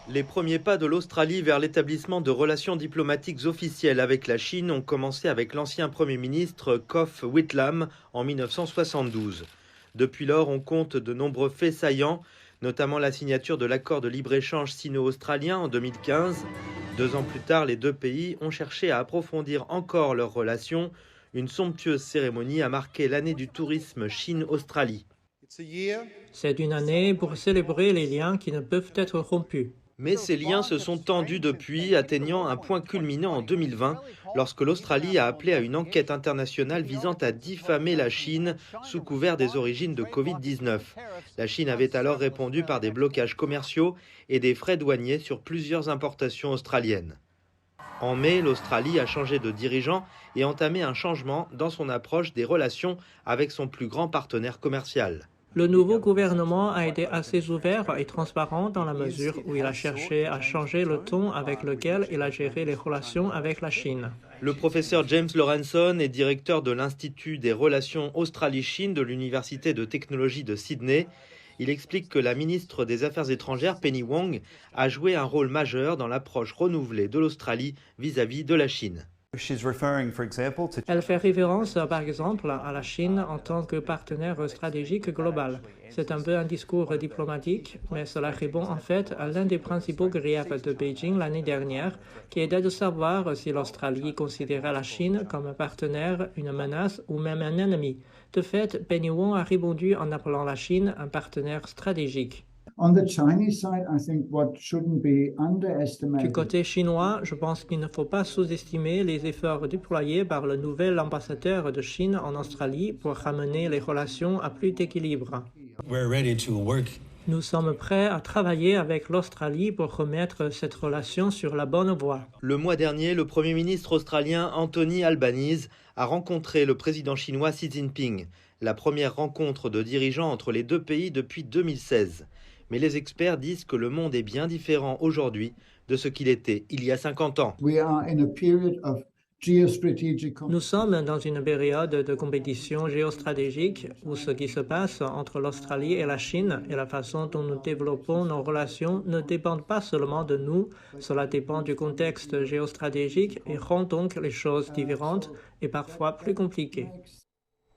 Les premiers pas de l'Australie vers l'établissement de relations diplomatiques officielles avec la Chine ont commencé avec l'ancien Premier ministre Gough Whitlam en 1972. Depuis lors, on compte de nombreux faits saillants, notamment la signature de l'accord de libre-échange sino-australien en 2015. 2 ans plus tard, les deux pays ont cherché à approfondir encore leurs relations. Une somptueuse cérémonie a marqué l'année du tourisme Chine-Australie. C'est une année pour célébrer les liens qui ne peuvent être rompus. Mais ces liens se sont tendus depuis, atteignant un point culminant en 2020, lorsque l'Australie a appelé à une enquête internationale visant à diffamer la Chine sous couvert des origines de Covid-19. La Chine avait alors répondu par des blocages commerciaux et des frais douaniers sur plusieurs importations australiennes. En mai, l'Australie a changé de dirigeant et entamé un changement dans son approche des relations avec son plus grand partenaire commercial. Le nouveau gouvernement a été assez ouvert et transparent dans la mesure où il a cherché à changer le ton avec lequel il a géré les relations avec la Chine. Le professeur James Lawrenson est directeur de l'Institut des relations Australie-Chine de l'Université de technologie de Sydney. Il explique que la ministre des Affaires étrangères, Penny Wong, a joué un rôle majeur dans l'approche renouvelée de l'Australie vis-à-vis de la Chine. Elle fait référence, par exemple, à la Chine en tant que partenaire stratégique global. C'est un peu un discours diplomatique, mais cela répond en fait à l'un des principaux griefs de Beijing l'année dernière, qui était de savoir si l'Australie considérait la Chine comme un partenaire, une menace ou même un ennemi. De fait, Penny Wong a répondu en appelant la Chine un partenaire stratégique. Du côté chinois, je pense qu'il ne faut pas sous-estimer les efforts déployés par le nouvel ambassadeur de Chine en Australie pour ramener les relations à plus d'équilibre. Nous sommes prêts à travailler avec l'Australie pour remettre cette relation sur la bonne voie. Le mois dernier, le Premier ministre australien Anthony Albanese a rencontré le président chinois Xi Jinping, la première rencontre de dirigeants entre les deux pays depuis 2016. Mais les experts disent que le monde est bien différent aujourd'hui de ce qu'il était il y a 50 ans. Nous sommes dans une période de compétition géostratégique où ce qui se passe entre l'Australie et la Chine et la façon dont nous développons nos relations ne dépendent pas seulement de nous, cela dépend du contexte géostratégique et rend donc les choses différentes et parfois plus compliquées.